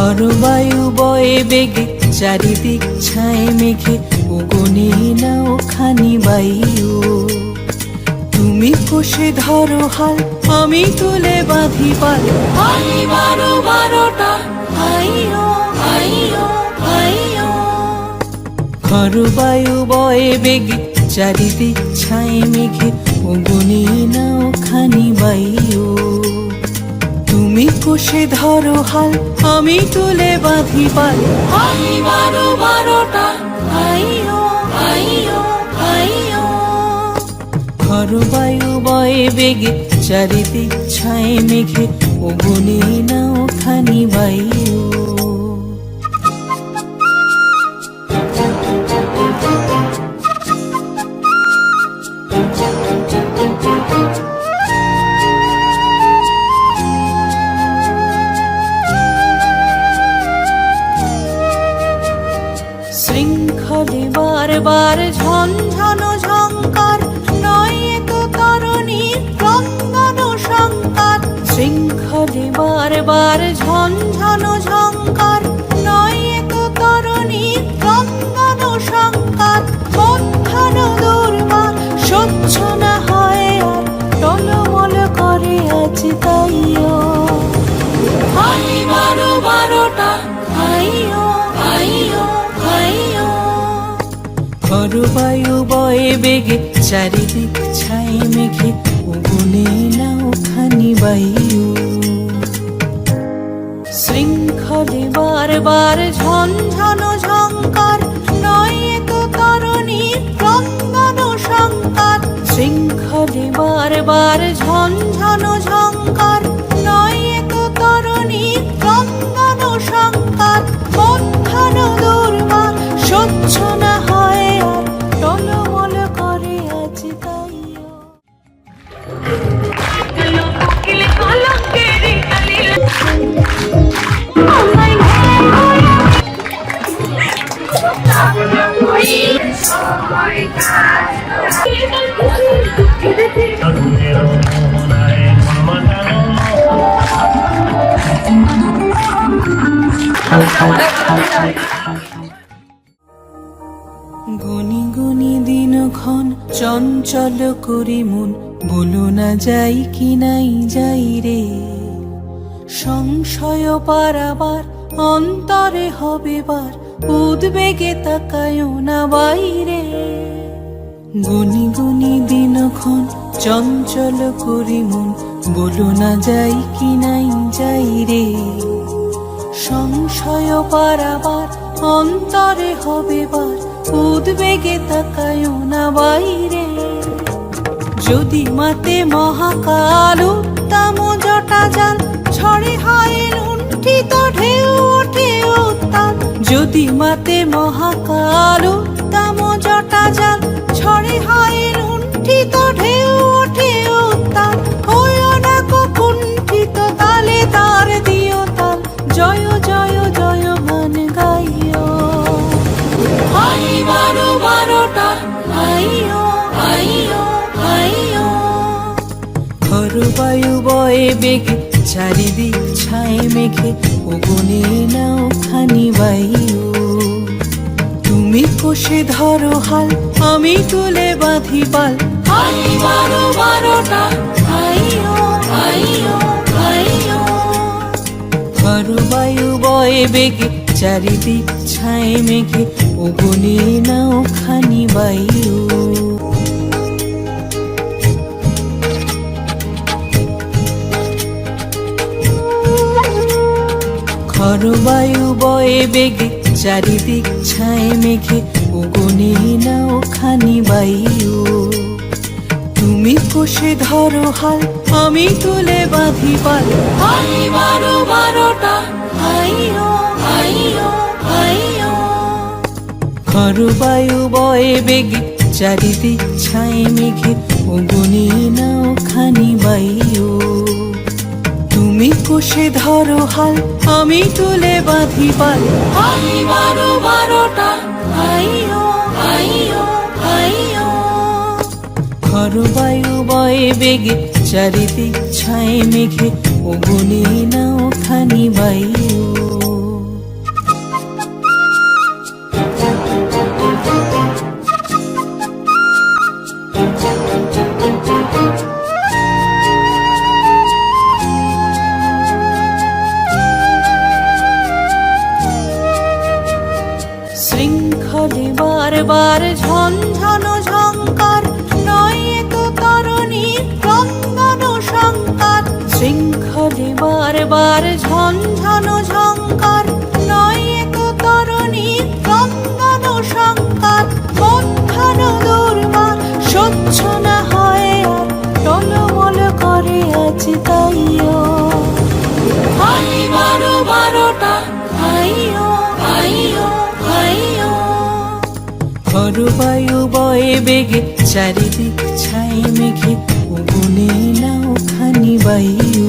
হরবায়ু বয়ে বেগে চারিদিক ছায় মেঘে ওগনে নাও খানি বায়ু। তুমি কষে ধরো হাল, আমি তুলে বাঁধি পাল। হাই বারো বারোটা, হাইও হাইও হাইও। হরবায়ু বয়ে বেগে চারিদিক ছায় মেঘে ওগনে নাও খানি বায়ু। তুমি কষে ধরো হাল, আমি তুলে বাঁধি পাল। হাই বারো বারোটা, হাইও হাইও হাইও। হরবায়ু বয়ে বেগে চারিদিক ছায় মেঘে ওগনে নাও খানি বায়ু। শৃঙ্খলে বারবার ঝনঝন ঝঙ্কার, নয় তো তরণীর ক্রন্দন সংকার। শৃঙ্খলে বারবার ঝনঝন ঝঙ্কার, নয় তো তরণীর ক্রন্দন সংকার। বন্ধন দুর্বার সহ্য না হয় আর, টলমল করে আজ তাইও। হাই বারো বারোটা, হাইও হাইও হাইও। হরবায়ু বয়ে বেগে চারিদিক ছায় মেঘে ওগনে নাও খানি বায়ু। শৃঙ্খলে বারবার ঝনঝন ঝঙ্কার, নয় তো তরণীর ক্রন্দন সংকার। শৃঙ্খলে বারবার ঝনঝন ঝঙ্কার, নয় তো তরণীর ক্রন্দন সংকার। বন্ধন দুর্বার সহ্য না হয় আর, টলমল করে আজ তাইও। গুনি গুনি দিনক্ষণ চঞ্চল করি মন, বলো না যাই কি নাই যাই রে। সংশয় পারাবার অন্তরে হবে বার, উদ্বেগে তাকায়ও না বাইরে। গুনি গুনি দিনক্ষণ চঞ্চল করি মন, বলো না যাই কি নাই যাই রে। সংশয় পারাবার অন্তরে হবে বার, উদ্বেগে তাকায়ও না বাইরে। যদি মাতে মহাকাল উত্তম জটা জাল, ঝড়ে হয় লুণ্ঠিত ঢেউ ওঠে উত্তাল। যদি মাতে মহাকাল উত্তম জটা জাল, ঝড়ে হয় লুণ্ঠিত ঢেউ ওঠে উত্তাল। হইও না কুণ্ঠিত, তালে তার দিও তাল। জয় জয় জয় গান গাইও। হাই বারো বারোটা, হাইও হাইও হাইও। হরবায়ু বয়ে বেগে চারিদিক ছায় মেঘে ওগনে নাও খানি বায়ু। তুমি কষে ধরো হাল, আমি তুলে বাঁধি পাল। হাই বারো বারোটা, হাইও হাইও হাইও। হরবায়ু বয়ে বেগে চারিদিক ছায় মেঘে ওগনে নাও খানি বায়ু। হরবায়ু বয়ে বেগে চারিদিক ছায় মেঘে ওগনে নাও খানি বায়ু। তুমি কষে ধরো হাল, আমি তুলে বাঁধি পাল। হাই বারো বারোটা, হাইও হাইও হাইও। হরবায়ু বয়ে বেগে চারিদিক ছায় মেঘে ওগনে নাও খানি বায়ু। তুমি কষে ধরো হাল, আমি তুলে বাঁধি পাল। হাই বারো বারোটা, হাইও হাইও হাইও। হরবায়ু বয়ে বেগে চারিদিক ছায় মেঘে ওগনে নাও খানি বায়ু। বারবার ঝনঝন ঝঙ্কার, নয় এ তো তরণী ক্রন্দন শঙ্কার। শৃঙ্খলে বারবার ঝনঝন ঝঙ্কার, নয় এ তো তরণী ক্রন্দন শঙ্কার। মন্থন দুর্বার সহ্য না হয় আর, টলমল করে আজ তাইও। হাই বারো বারোটা, হাইও হাইও হাইও। হরবায়ু বয়ে বেগে, চারিদিক ছাই মেঘে, উগুনে নাও খানি বায়ু।